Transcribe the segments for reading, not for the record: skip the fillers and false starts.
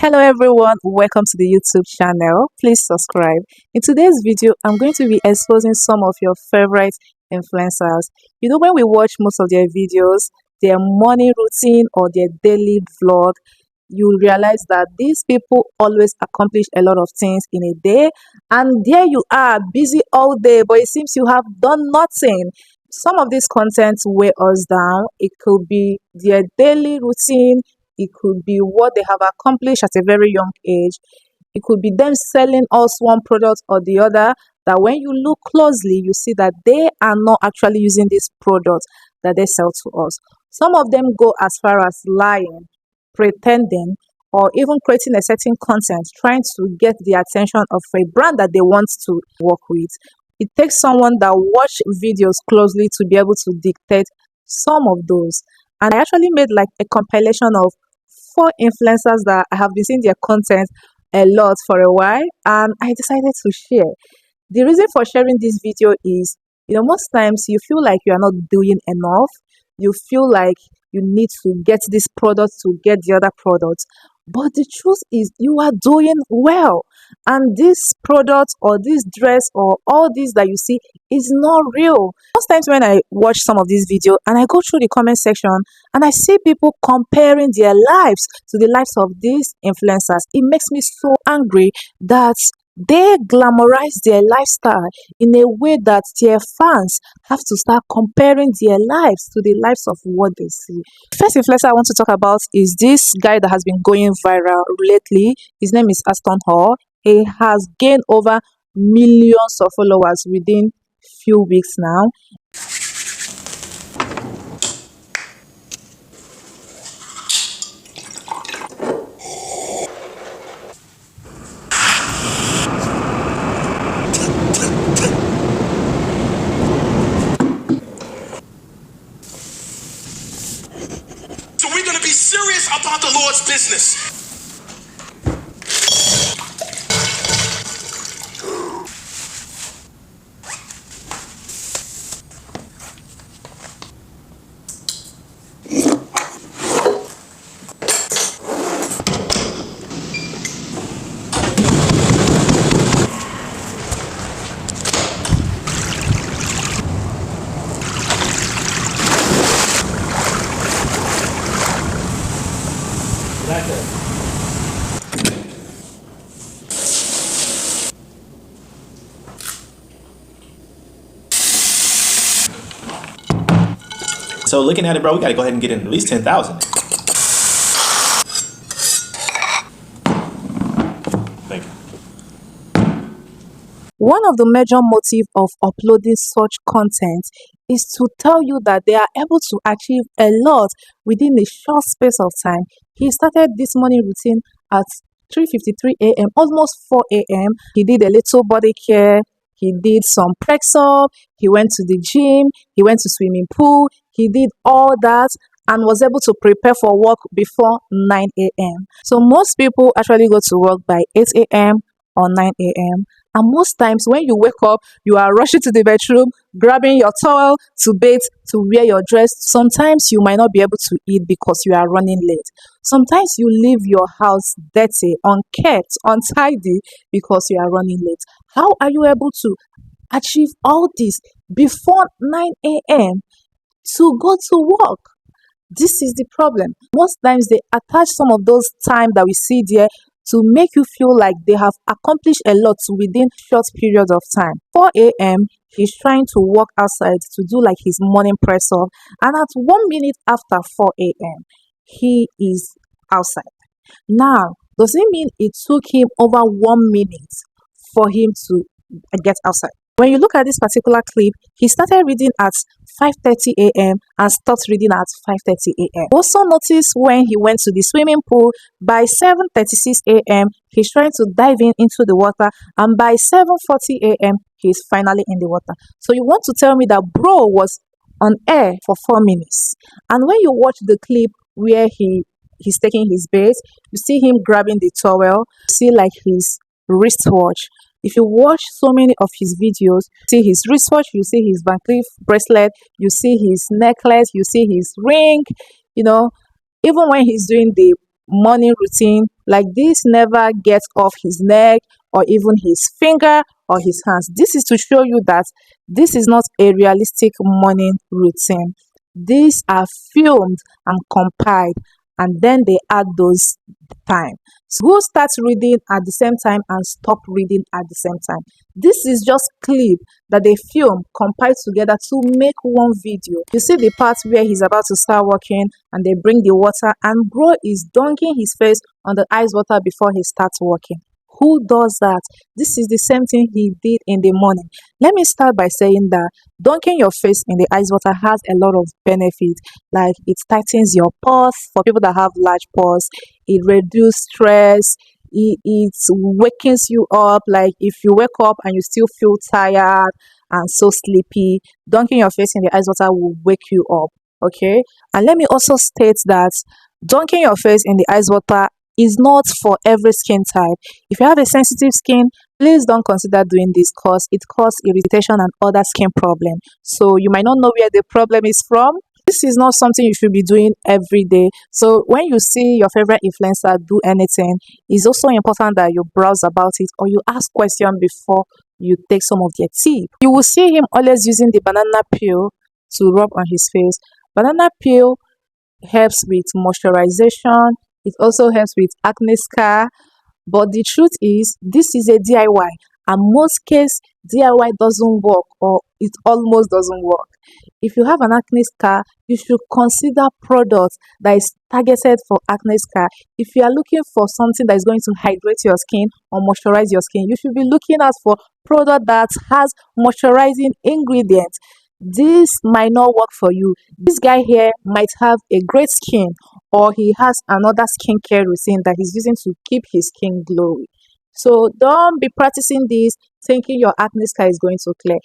Hello everyone, welcome to the YouTube channel. Please subscribe. In today's video, I'm going to be exposing some of your favorite influencers. You know, when we watch most of their videos, their morning routine or their daily vlog, you realize that these people always accomplish a lot of things in a day, and there you are busy all day, but it seems you have done nothing. Some of these contents weigh us down. It could be their daily routine, it could be what they have accomplished at a very young age, it could be them selling us one product or the other, that when you look closely you see that they are not actually using this product that they sell to us. Some of them go as far as lying, pretending, or even creating a certain content trying to get the attention of a brand that they want to work with. It takes someone that watch videos closely to be able to dictate some of those. And I actually made like a compilation of 4 influencers that I have been seeing their content a lot for a while, and I decided to share. The reason for sharing this video is, most times you feel like you are not doing enough. You feel like you need to get this product to get the other product. But the truth is, you are doing well. And this product or this dress or all this that you see is not real. Most times when I watch some of these videos and I go through the comment section and I see people comparing their lives to the lives of these influencers, it makes me so angry that they glamorize their lifestyle in a way that their fans have to start comparing their lives to the lives of what they see. First influencer I want to talk about is this guy that has been going viral lately. His name is Ashton. He has gained over millions of followers within few weeks now. So we're going to be serious about the Lord's business. So looking at it, bro, we gotta go ahead and get in at least 10,000. Thank you. One of the major motives of uploading such content is to tell you that they are able to achieve a lot within a short space of time. He started this morning routine at 3:53 a.m., almost 4 a.m. He did a little body care. He did some press up. He went to the gym. He went to swimming pool. He did all that and was able to prepare for work before 9 a.m. So most people actually go to work by 8 a.m. or 9 a.m. And most times when you wake up, you are rushing to the bedroom, grabbing your towel to bathe, to wear your dress. Sometimes you might not be able to eat because you are running late. Sometimes you leave your house dirty, unkept, untidy because you are running late. How are you able to achieve all this before 9 a.m. to go to work? This is the problem. Most times they attach some of those time that we see there to make you feel like they have accomplished a lot within short periods of time. 4 a.m. he's trying to walk outside to do like his morning press up, and at 1 minute after 4 a.m. he is outside. Now, does it mean it took him over 1 minute for him to get outside? When you look at this particular clip, he started reading at 5:30 a.m. and stopped reading at 5:30 a.m. Also notice when he went to the swimming pool, by 7:36 a.m. he's trying to dive into the water, and by 7:40 a.m. he's finally in the water. So you want to tell me that bro was on air for 4 minutes. And when you watch the clip where he's taking his bath, you see him grabbing the towel, you see like his wristwatch. If you watch so many of his videos, you see his wristwatch, you see his Van Cleef bracelet, you see his necklace, you see his ring, even when he's doing the morning routine, Like this never gets off his neck or even his finger or his hands. This is to show you that this is not a realistic morning routine. These are filmed and compiled, and then they add those time. So who starts reading at the same time and stop reading at the same time? This is just clip that they film compiled together to make one video. You see the part where he's about to start working and they bring the water and bro is dunking his face on the ice water before he starts working. Who does that? This is the same thing he did in the morning. Let me start by saying that dunking your face in the ice water has a lot of benefits. Like it tightens your pores for people that have large pores. It reduces stress. It wakens you up. Like if you wake up and you still feel tired and so sleepy, dunking your face in the ice water will wake you up. Okay. And let me also state that dunking your face in the ice water is not for every skin type. If you have a sensitive skin, please don't consider doing this because it causes irritation and other skin problems. So you might not know where the problem is from. This is not something you should be doing every day. So when you see your favorite influencer do anything, it's also important that you browse about it or you ask questions before you take some of their tips. You will see him always using the banana peel to rub on his face. Banana peel helps with moisturization. It also helps with acne scar. But the truth is, this is a DIY, and most cases DIY doesn't work or it almost doesn't work. If you have an acne scar, you should consider products that is targeted for acne scar. If you are looking for something that is going to hydrate your skin or moisturize your skin, you should be looking out for product that has moisturizing ingredients. This might not work for you. This guy here might have a great skin or he has another skincare routine that he's using to keep his skin glowy. So don't be practicing this thinking your acne scar is going to clear.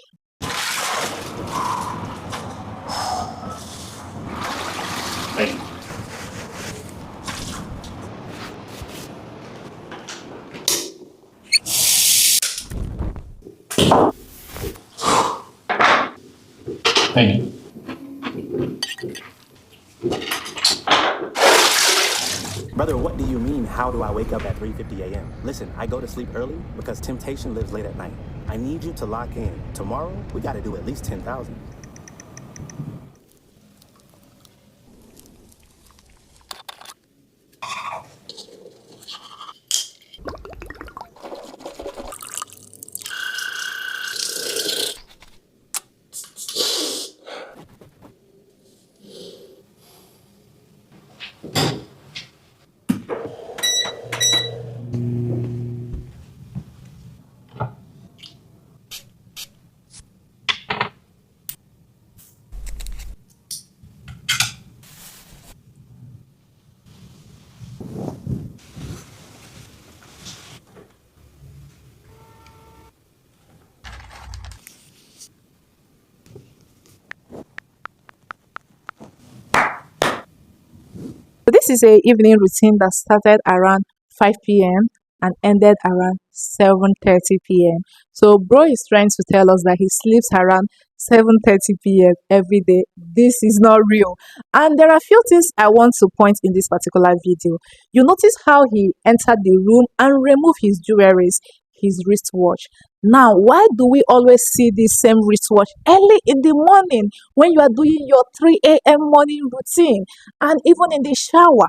Thank you. Thank you. Brother, what do you mean, how do I wake up at 3:50 a.m.? Listen, I go to sleep early because temptation lives late at night. I need you to lock in. Tomorrow, we got to do at least 10,000. So this is a evening routine that started around 5 p.m. and ended around 7:30 p.m. So bro is trying to tell us that he sleeps around 7:30 p.m. every day. This is not real. And there are few things I want to point in this particular video. You notice how he entered the room and removed his jewelries, his wristwatch. Now, why do we always see this same wristwatch early in the morning when you are doing your 3 a.m. morning routine and even in the shower?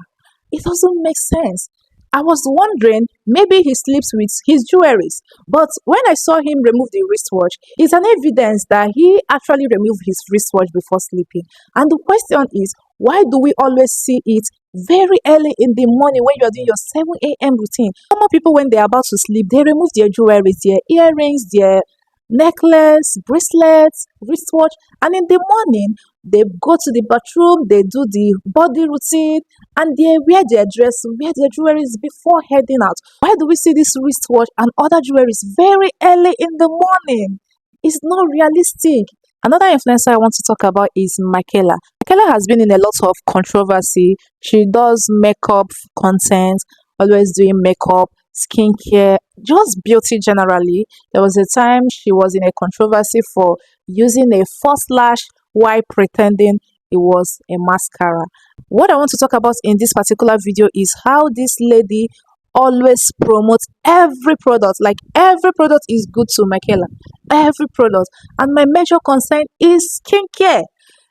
It doesn't make sense. I was wondering, maybe he sleeps with his jewelries. But when I saw him remove the wristwatch, it's an evidence that he actually removed his wristwatch before sleeping. And the question is, why do we always see it very early in the morning when you are doing your 7 a.m. routine? Normal people, when they are about to sleep, they remove their jewelries, their earrings, their necklace, bracelets, wristwatch, and in the morning they go to the bathroom, they do the body routine, and they wear their dress, wear their jewelries before heading out. Why do we see this wristwatch and other jewelries very early in the morning? It's not realistic. Another influencer I want to talk about is Michaela. Michaela has been in a lot of controversy. She does makeup content, always doing makeup, skincare, just beauty generally. There was a time she was in a controversy for using a false lash while pretending it was a mascara. What I want to talk about in this particular video is how this lady always promotes every product. Like every product is good to Michaela, every product. And my major concern is skincare.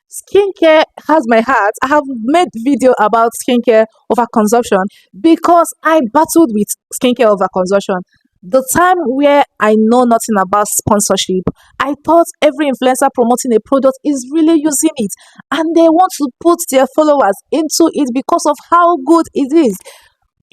Skincare has my heart. I have made video about skincare overconsumption because I battled with skincare overconsumption. The time where I know nothing about sponsorship, I thought every influencer promoting a product is really using it and they want to put their followers into it because of how good it is.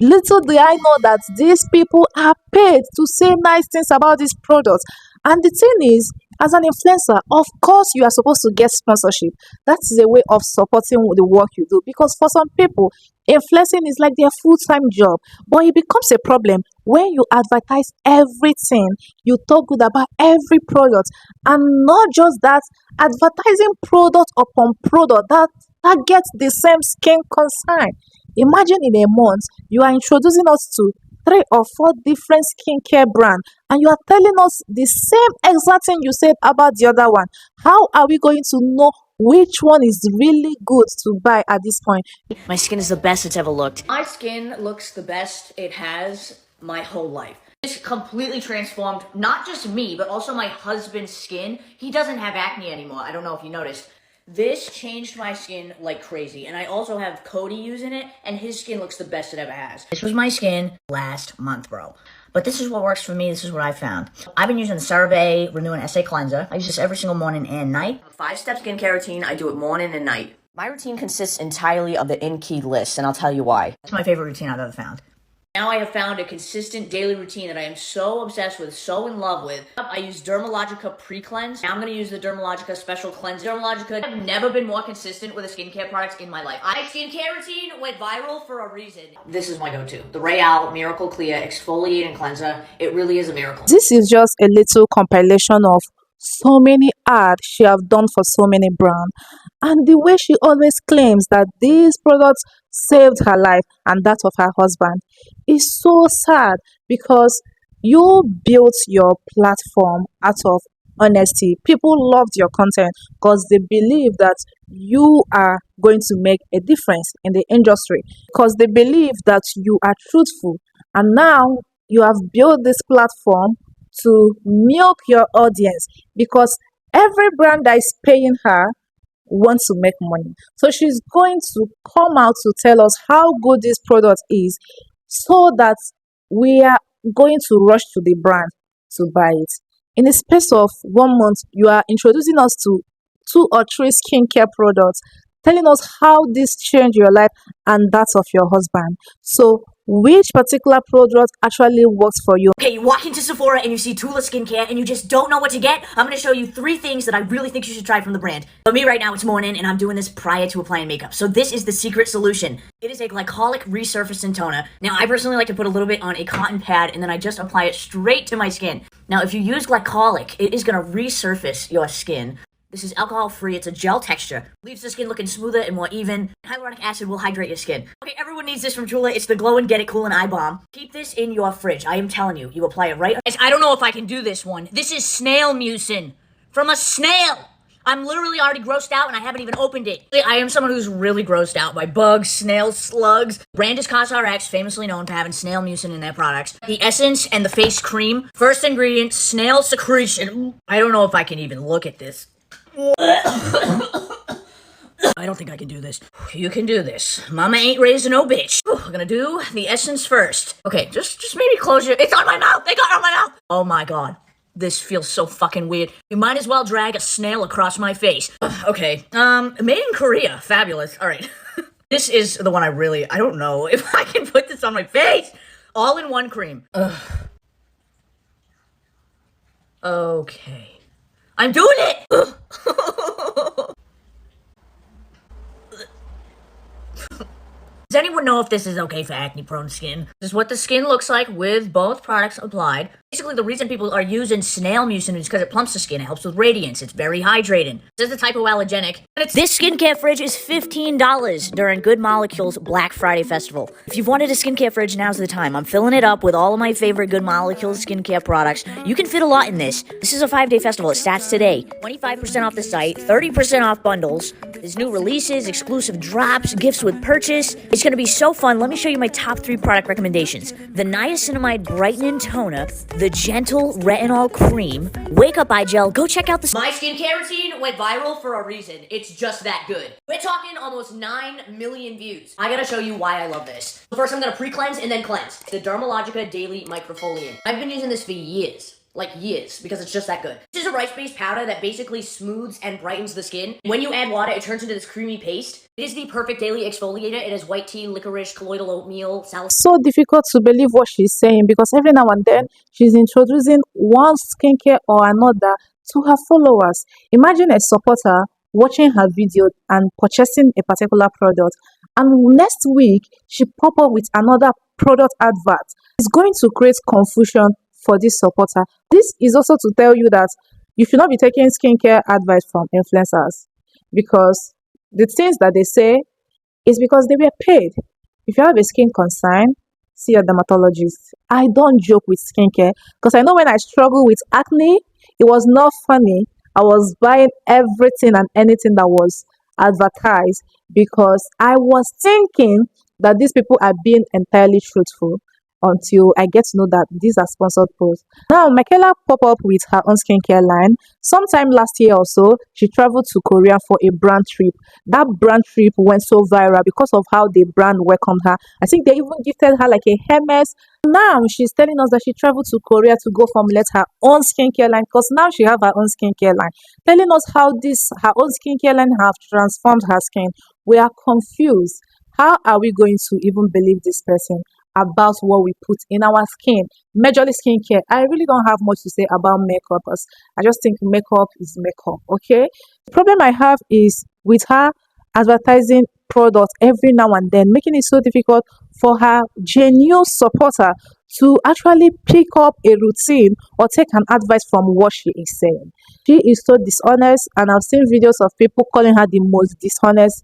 Little do I know that these people are paid to say nice things about this product. And the thing is, as an influencer, of course, you are supposed to get sponsorship. That is a way of supporting the work you do. Because for some people, influencing is like their full-time job. But it becomes a problem when you advertise everything, you talk good about every product, and not just that, advertising product upon product that gets the same skin concern. Imagine in a month, you are introducing us to 3 or 4 different skincare brands and you are telling us the same exact thing you said about the other one. How are we going to know which one is really good to buy at this point? My skin is the best it's ever looked. My skin looks the best it has my whole life. This completely transformed not just me, but also my husband's skin. He doesn't have acne anymore. I don't know if you noticed. This changed my skin like crazy, and I also have Cody using it, and his skin looks the best it ever has. This was my skin last month, bro. But this is what works for me. This is what I found. I've been using the CeraVe Renew and Essay Cleanser. I use this every single morning and night. 5-step skincare routine. I do it morning and night. My routine consists entirely of the in-key list, and I'll tell you why. It's my favorite routine I've ever found. Now I have found a consistent daily routine that I am so obsessed with, so in love with. I use Dermalogica Pre-Cleanse. Now I'm going to use the Dermalogica Special Cleanse. Dermalogica, I've never been more consistent with a skincare product in my life. My skincare routine went viral for a reason. This is my go-to. The Real Miracle Clear Exfoliating Cleanser. It really is a miracle. This is just a little compilation of so many ads she have done for so many brands, and the way she always claims that these products saved her life and that of her husband is so sad, because you built your platform out of honesty. People loved your content because they believe that you are going to make a difference in the industry, because they believe that you are truthful. And now you have built this platform to milk your audience, because every brand that is paying her wants to make money. So she's going to come out to tell us how good this product is, so that we are going to rush to the brand to buy it. In the space of 1 month, you are introducing us to 2 or 3 skincare products, telling us how this changed your life and that of your husband. So which particular product actually works for you? Okay, you walk into Sephora and you see Tula Skincare and you just don't know what to get. I'm going to show you 3 things that I really think you should try from the brand. For me right now, it's morning and I'm doing this prior to applying makeup. So this is the secret solution. It is a glycolic resurfacing toner. Now, I personally like to put a little bit on a cotton pad and then I just apply it straight to my skin. Now, if you use glycolic, it is going to resurface your skin. This is alcohol-free, it's a gel texture. Leaves the skin looking smoother and more even. Hyaluronic acid will hydrate your skin. Okay, everyone needs this from Tula. It's the Glow and Get It Cool and Eye Balm. Keep this in your fridge. I am telling you, you apply it right. I don't know if I can do this one. This is snail mucin from a snail. I'm literally already grossed out and I haven't even opened it. I am someone who's really grossed out by bugs, snails, slugs. Brand is CosRx, famously known for having snail mucin in their products. The essence and the face cream. First ingredient, snail secretion. I don't know if I can even look at this. I don't think I can do this. You can do this. Mama ain't raised no bitch. We're gonna do the essence first. Okay, just maybe close your... It's on my mouth! They got it on my mouth! Oh my god. This feels so fucking weird. You might as well drag a snail across my face. Okay, made in Korea. Fabulous. Alright. This is the one I don't know if I can put this on my face. All-in-one cream. Okay. I'm doing it! Does anyone know if this is okay for acne-prone skin? This is what the skin looks like with both products applied. Basically, the reason people are using snail mucin is because it plumps the skin. It helps with radiance. It's very hydrating. This is the hypoallergenic. This skincare fridge is $15 during Good Molecules Black Friday Festival. If you've wanted a skincare fridge, now's the time. I'm filling it up with all of my favorite Good Molecules skincare products. You can fit a lot in this. This is a 5-day festival. It starts today. 25% off the site, 30% off bundles. There's new releases, exclusive drops, gifts with purchase. It's It's gonna be so fun. Let me show you my top 3 product recommendations. The Niacinamide Brightening Toner, the Gentle Retinol Cream, Wake Up Eye Gel. Go check out My skincare routine went viral for a reason. It's just that good. We're talking almost 9 million views. I gotta show you why I love this. First, I'm gonna pre-cleanse and then cleanse. The Dermalogica Daily Microfoliant. I've been using this for years. Like years, because it's just that good. This is a rice-based powder that basically smooths and brightens the skin. When you add water, it turns into this creamy paste. It is the perfect daily exfoliator. It has white tea, licorice, colloidal oatmeal, salicylic. So difficult to believe what she's saying because every now and then she's introducing one skincare or another to her followers. Imagine a supporter watching her video and purchasing a particular product, and next week she pop up with another product advert. It's going to create confusion for this supporter. This is also to tell you that you should not be taking skincare advice from influencers, because the things that they say is because they were paid. If you have a skin concern, see a dermatologist. I don't joke with skincare because I know when I struggle with acne, it was not funny. I was buying everything and anything that was advertised because I was thinking that these people are being entirely truthful, until I get to know that these are sponsored posts. Now, Michaela pop up with her own skincare line. Sometime last year or so, she traveled to Korea for a brand trip. That brand trip went so viral because of how the brand welcomed her. I think they even gifted her like a Hermes. Now, she's telling us that she traveled to Korea to go formulate her own skincare line, because now she have her own skincare line. Telling us how her own skincare line have transformed her skin. We are confused. How are we going to even believe this person about what we put in our skin? Majorly skincare. I really don't have much to say about makeup because I just think makeup is makeup. Okay. The problem I have is with her advertising products every now and then, making it so difficult for her genuine supporter to actually pick up a routine or take an advice from what she is saying. She is so dishonest, and I've seen videos of people calling her the most dishonest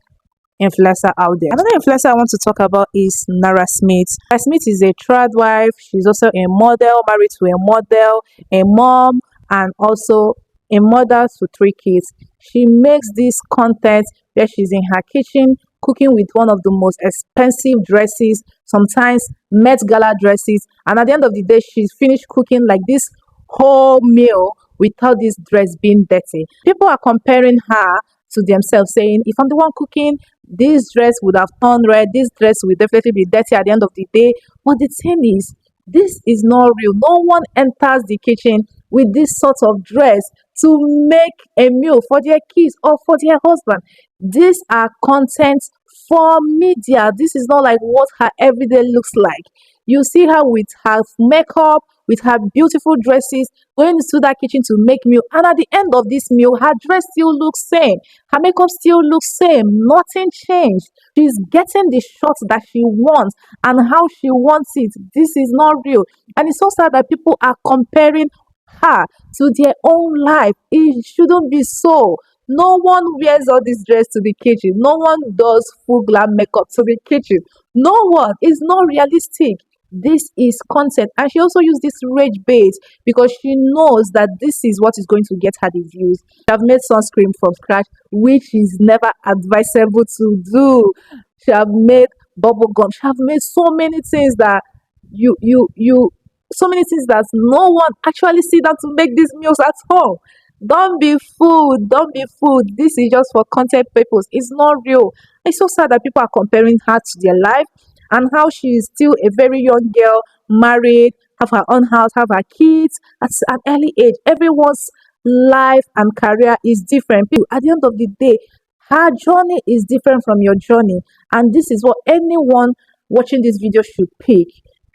influencer out there. Another influencer I want to talk about is Nara Smith. Nara Smith is a trad wife. She's also a model, married to a model, a mom, and also a mother to 3 kids. She makes this content where she's in her kitchen cooking with one of the most expensive dresses, sometimes Met Gala dresses, and at the end of the day she's finished cooking like this whole meal without this dress being dirty. People are comparing her to themselves, saying, if I'm the one cooking, this dress would have turned red, this dress will definitely be dirty at the end of the day. But the thing is, this is not real. No one enters the kitchen with this sort of dress to make a meal for their kids or for their husband. These are content for media. This is not like what her everyday looks like. You see her with her makeup, with her beautiful dresses, going into that kitchen to make meal, and at the end of this meal, her dress still looks same, her makeup still looks same, nothing changed. She's getting the shots that she wants and how she wants it. This is not real, and it's so sad that people are comparing her to their own life. It shouldn't be so. No one wears all this dress to the kitchen. No one does full glam makeup to the kitchen. No one. It's not realistic. This is content, and she also used this rage bait because she knows that this is what is going to get her the views. She have made sunscreen from scratch, which is never advisable to do. She have made bubble gum. She have made so many things that so many things that no one actually sit down to make these meals at home. Don't be fooled. Don't be fooled. This is just for content purpose. It's not real. It's so sad that people are comparing her to their life, and how she is still a very young girl, married, have her own house, have her kids at an early age. Everyone's life and career is different. At the end of the day, her journey is different from your journey, and this is what anyone watching this video should pick.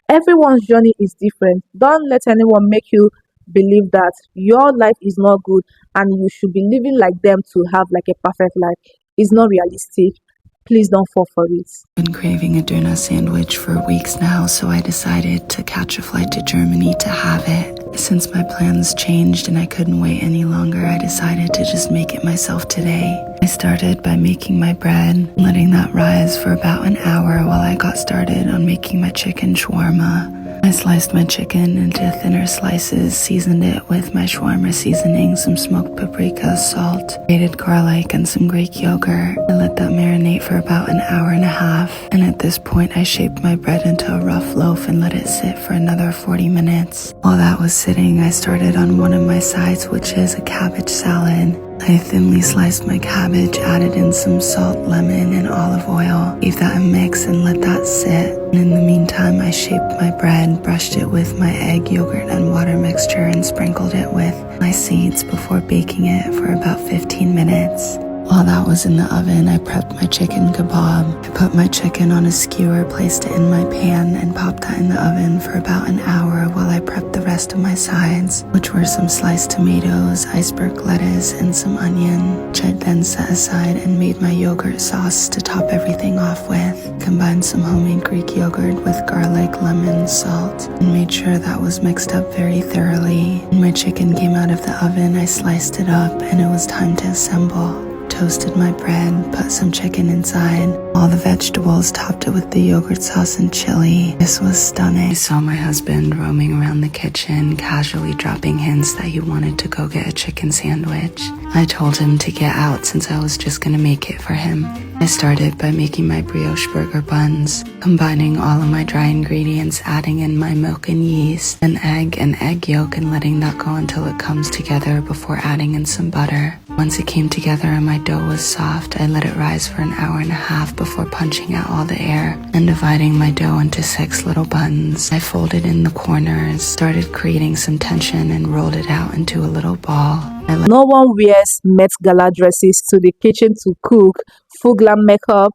Everyone's journey is different. Don't let anyone make you believe that your life is not good and you should be living like them to have like a perfect life. It's not realistic. Please don't fall for it. I've been craving a doner sandwich for weeks now, so I decided to catch a flight to Germany to have it. Since my plans changed and I couldn't wait any longer, I decided to just make it myself today. I started by making my bread, letting that rise for about an hour while I got started on making my chicken shawarma. I sliced my chicken into thinner slices, seasoned it with my shawarma seasoning, some smoked paprika, salt, grated garlic, and some Greek yogurt. I let that marinate for about an hour and a half, and at this point I shaped my bread into a rough loaf and let it sit for another 40 minutes. While that was sitting, I started on one of my sides, which is a cabbage salad. I thinly sliced my cabbage, added in some salt, lemon, and olive oil, gave that a mix and let that sit. And in the meantime, I shaped my bread, brushed it with my egg, yogurt, and water mixture, and sprinkled it with my seeds before baking it for about 15 minutes. While that was in the oven, I prepped my chicken kebab. I put my chicken on a skewer, placed it in my pan, and popped that in the oven for about an hour while I prepped the rest of my sides, which were some sliced tomatoes, iceberg lettuce, and some onion, which I then set aside and made my yogurt sauce to top everything off with. Combined some homemade Greek yogurt with garlic, lemon, salt, and made sure that was mixed up very thoroughly. When my chicken came out of the oven, I sliced it up, and it was time to assemble. Toasted my bread, put some chicken inside, all the vegetables, topped it with the yogurt sauce and chili. This was stunning. I saw my husband roaming around the kitchen, casually dropping hints that he wanted to go get a chicken sandwich. I told him to get out since I was just gonna make it for him. I started by making my brioche burger buns, combining all of my dry ingredients, adding in my milk and yeast, an egg and egg yolk, and letting that go until it comes together before adding in some butter. Once it came together and my dough was soft, I let it rise for an hour and a half before punching out all the air and dividing my dough into 6 little buns. I folded in the corners, started creating some tension, and rolled it out into a little ball. No one wears Met Gala dresses to the kitchen to cook, full glam makeup,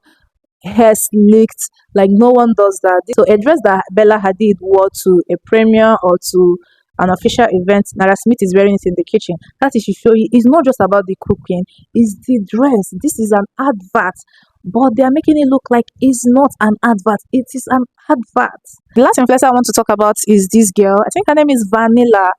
hair slicked, like no one does that. So a dress that Bella Hadid wore to a premiere or to an official event, Nara Smith is wearing it in the kitchen. That is to show you it's not just about the cooking, it's the dress. This is an advert, but they are making it look like it's not an advert, it is an advert. The last influencer I want to talk about is this girl. I think her name is Vanilla.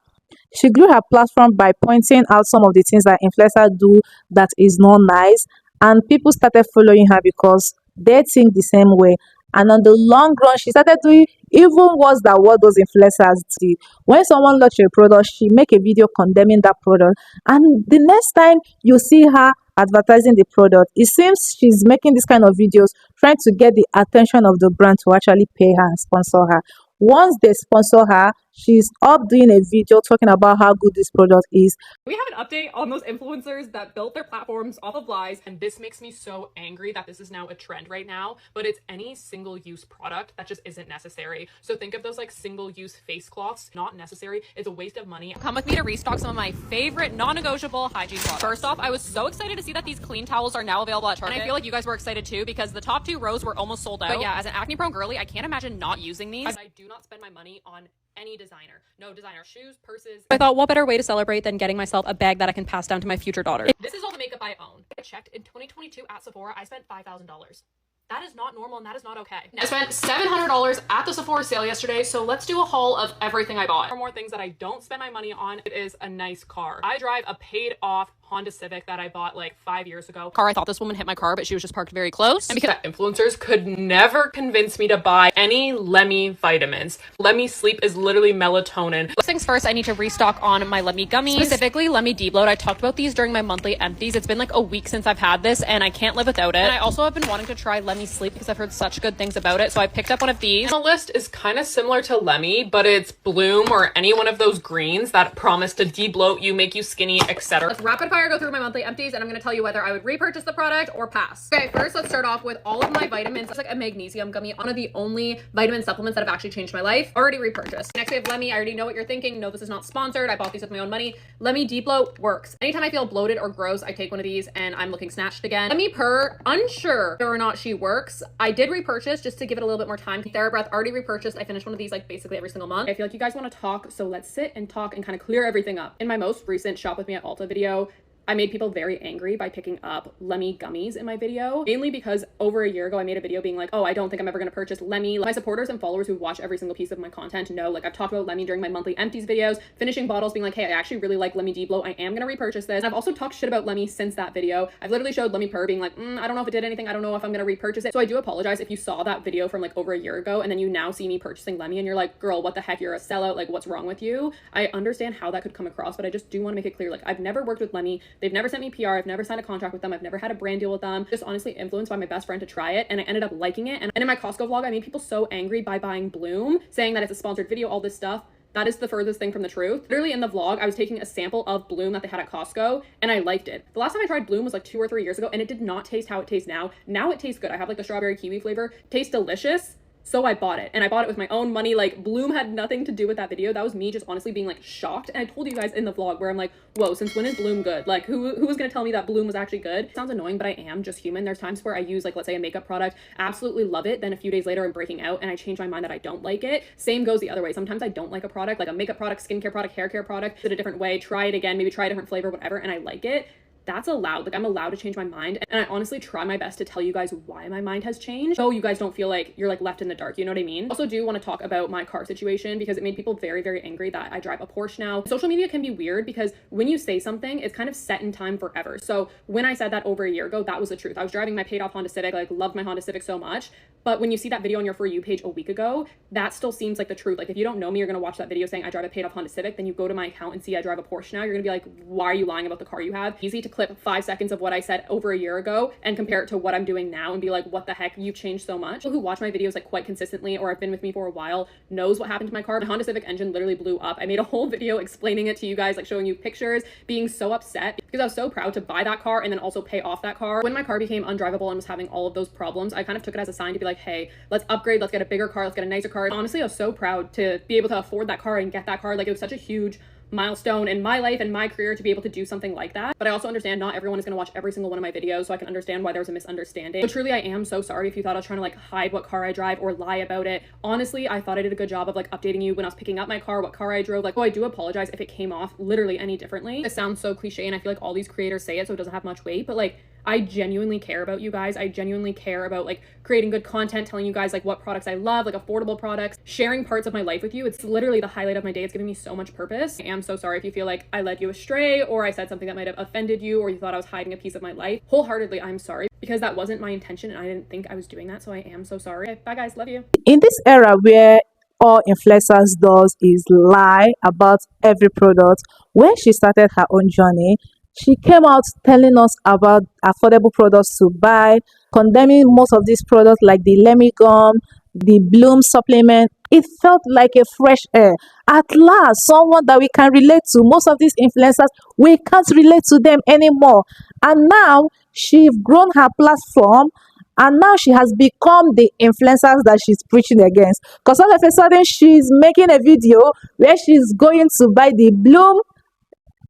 She grew her platform by pointing out some of the things that influencers do that is not nice, and people started following her because they think the same way. And on the long run, she started doing even worse than what those influencers did. When someone launched a product, she make a video condemning that product, and the next time you see her advertising the product, it seems she's making this kind of videos trying to get the attention of the brand to actually pay her and sponsor her. Once they sponsor her, she's up doing a video talking about how good this product is. We have an update on those influencers that built their platforms off of lies, and this makes me so angry that this is now a trend right now, but it's any single-use product that just isn't necessary. So think of those like single-use face cloths, not necessary. It's a waste of money. Come with me to restock some of my favorite non-negotiable hygiene products. First off, I was so excited to see that these clean towels are now available at Target. And I feel like you guys were excited too because the top 2 rows were almost sold out. But yeah, as an acne-prone girly, I can't imagine not using these. I do not spend my money on any designer. No designer shoes, purses. I thought, what better way to celebrate than getting myself a bag that I can pass down to my future daughter? This is all the makeup I own. I checked in 2022 at Sephora, I spent $5,000. That is not normal and that is not okay. I spent $700 at the Sephora sale yesterday, so let's do a haul of everything I bought. For more things that I don't spend my money on, it is a nice car. I drive a paid off Honda Civic that I bought like 5 years ago. I thought this woman hit my car, but she was just parked very close. And because influencers could never convince me to buy any Lemmy vitamins. Lemmy Sleep is literally melatonin. First things first, I need to restock on my Lemmy gummies, specifically Lemmy D-Bloat. I talked about these during my monthly empties. It's been like a week since I've had this and I can't live without it. And I also have been wanting to try Lemmy Sleep because I've heard such good things about it. So I picked up one of these. The list is kind of similar to Lemmy, but it's Bloom or any one of those greens that promise to de-bloat you, make you skinny, etc. Let's rapid fire go through my monthly empties and I'm going to tell you whether I would repurchase the product or pass. Okay, first let's start off with all of my vitamins. It's like a magnesium gummy, one of the only vitamin supplements that have actually changed my life. Already repurchased. Next we have Lemmy. I already know what you're thinking. No, this is not sponsored. I bought these with my own money. Lemmy D-Bloat works. Anytime I feel bloated or gross, I take one of these and I'm looking snatched again. Lemmy Purr, unsure whether or not she works. I did repurchase just to give it a little bit more time. TheraBreath, already repurchased. I finished one of these like basically every single month. I feel like you guys want to talk, so let's sit and talk and kind of clear everything up. In my most recent shop with me at Ulta video, I made people very angry by picking up Lemmy gummies in my video, mainly because over a year ago I made a video being like, oh, I don't think I'm ever gonna purchase Lemmy. My supporters and followers who watch every single piece of my content know, like, I've talked about Lemmy during my monthly empties videos, finishing bottles, being like, hey, I actually really like Lemmy Depot, I am gonna repurchase this. And I've also talked shit about Lemmy since that video. I've literally showed Lemmy Purr being like, I don't know if it did anything, I don't know if I'm gonna repurchase it. So I do apologize if you saw that video from like over a year ago and then you now see me purchasing Lemmy and you're like, girl, what the heck, you're a sellout, like what's wrong with you? I understand how that could come across, but I just do want to make it clear, like, I've never worked with Lemmy, they've never sent me PR, I've never signed a contract with them, I've never had a brand deal with them, just honestly influenced by my best friend to try it, and I ended up liking it. And in my Costco vlog, I made people so angry by buying Bloom, saying that it's a sponsored video, all this stuff. That is the furthest thing from the truth. Literally in the vlog, I was taking a sample of Bloom that they had at Costco and I liked it. The last time I tried Bloom was like 2 or 3 years ago and it did not taste how it tastes now. Now it tastes good. I have like the strawberry kiwi flavor, tastes delicious. So I bought it, and I bought it with my own money. Like, Bloom had nothing to do with that video. That was me just honestly being like shocked. And I told you guys in the vlog where I'm like, whoa, since when is Bloom good? Like, who was gonna tell me that Bloom was actually good? It sounds annoying, but I am just human. There's times where I use, like, let's say a makeup product, absolutely love it, then a few days later I'm breaking out and I change my mind that I don't like it. Same goes the other way. Sometimes I don't like a product, like a makeup product, skincare product, hair care product, in a different way, try it again, maybe try a different flavor, whatever, and I like it. That's allowed. Like, I'm allowed to change my mind, and I honestly try my best to tell you guys why my mind has changed, so you guys don't feel like you're like left in the dark, you know what I mean? Also do want to talk about my car situation because it made people very, very angry that I drive a Porsche now. Social media can be weird because when you say something, it's kind of set in time forever. So when I said that over a year ago, that was the truth. I was driving my paid off Honda Civic, like loved my Honda Civic so much, but when you see that video on your For You page a week ago, that still seems like the truth. Like, if you don't know me, you're gonna watch that video saying I drive a paid off Honda Civic, then you go to my account and see I drive a Porsche now, you're gonna be like, why are you lying about the car you have? Easy to clip 5 seconds of what I said over a year ago and compare it to what I'm doing now and be like, what the heck, you've changed so much. People who watch my videos like quite consistently or have been with me for a while knows what happened to my car. My Honda Civic engine literally blew up. I made a whole video explaining it to you guys, like showing you pictures, being so upset because I was so proud to buy that car and then also pay off that car. When my car became undrivable and was having all of those problems, I kind of took it as a sign to be like, hey, let's upgrade, let's get a bigger car, let's get a nicer car. Honestly, I was so proud to be able to afford that car and get that car. Like, it was such a huge milestone in my life and my career to be able to do something like that. But I also understand not everyone is going to watch every single one of my videos, so I can understand why there was a misunderstanding. But truly, I am so sorry if you thought I was trying to like hide what car I drive or lie about it. Honestly, I thought I did a good job of like updating you when I was picking up my car, what car I drove. Like, oh, I do apologize if it came off literally any differently. It sounds so cliche and I feel like all these creators say it so it doesn't have much weight, but like, I genuinely care about you guys. I genuinely care about like creating good content, telling you guys like what products I love, like affordable products, sharing parts of my life with you. It's literally the highlight of my day. It's giving me so much purpose. I am so sorry if you feel like I led you astray or I said something that might have offended you or you thought I was hiding a piece of my life. Wholeheartedly, I'm sorry because that wasn't my intention and I didn't think I was doing that. So I am so sorry. Okay, bye guys, love you. In this era where all influencers does is lie about every product, when she started her own journey, she came out telling us about affordable products to buy, condemning most of these products like the Lemmy Gum, the Bloom supplement. It felt like a fresh air. At last, someone that we can relate to. Most of these influencers, we can't relate to them anymore. And now she's grown her platform and now she has become the influencers that she's preaching against. Because all of a sudden, she's making a video where she's going to buy the Bloom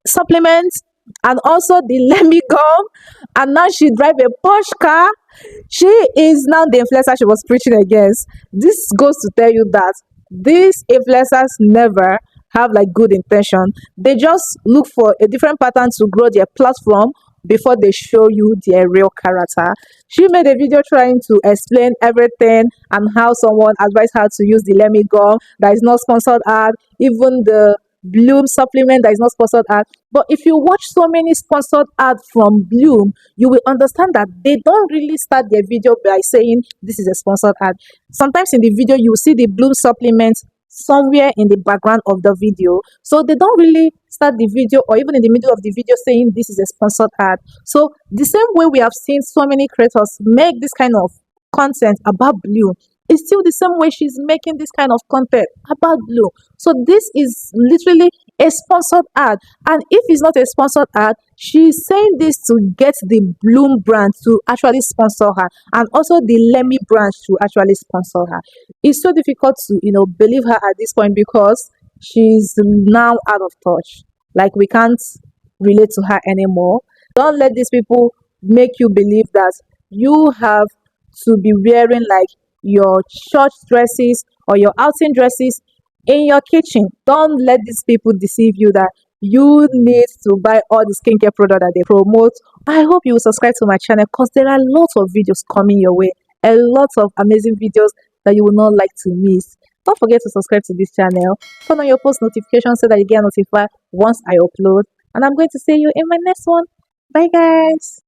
supplements and also the Lemmy Gum, and now she drive a Porsche car. She is now the influencer she was preaching against. This goes to tell you that these influencers never have like good intention. They just look for a different pattern to grow their platform before they show you their real character. She made a video trying to explain everything and how someone advised her to use the Lemmy Gum that is not sponsored ad, even the Bloom supplement that is not sponsored ad. But if you watch so many sponsored ads from Bloom, you will understand that they don't really start their video by saying this is a sponsored ad. Sometimes in the video, you will see the Bloom supplement somewhere in the background of the video. So they don't really start the video or even in the middle of the video saying this is a sponsored ad. So the same way we have seen so many creators make this kind of content about Bloom, it's still the same way she's making this kind of content about Bloom. So this is literally a sponsored ad. And if it's not a sponsored ad, she's saying this to get the Bloom brand to actually sponsor her and also the Lemmy brand to actually sponsor her. It's so difficult to, believe her at this point because she's now out of touch. Like, we can't relate to her anymore. Don't let these people make you believe that you have to be wearing like your church dresses or your outing dresses in your kitchen. Don't let these people deceive you that you need to buy all the skincare product that they promote. I hope you will subscribe to my channel because there are lots of videos coming your way, a lot of amazing videos that you will not like to miss. Don't forget to subscribe to this channel, turn on your post notifications so that you get notified once I upload. And I'm going to see you in my next one. Bye guys.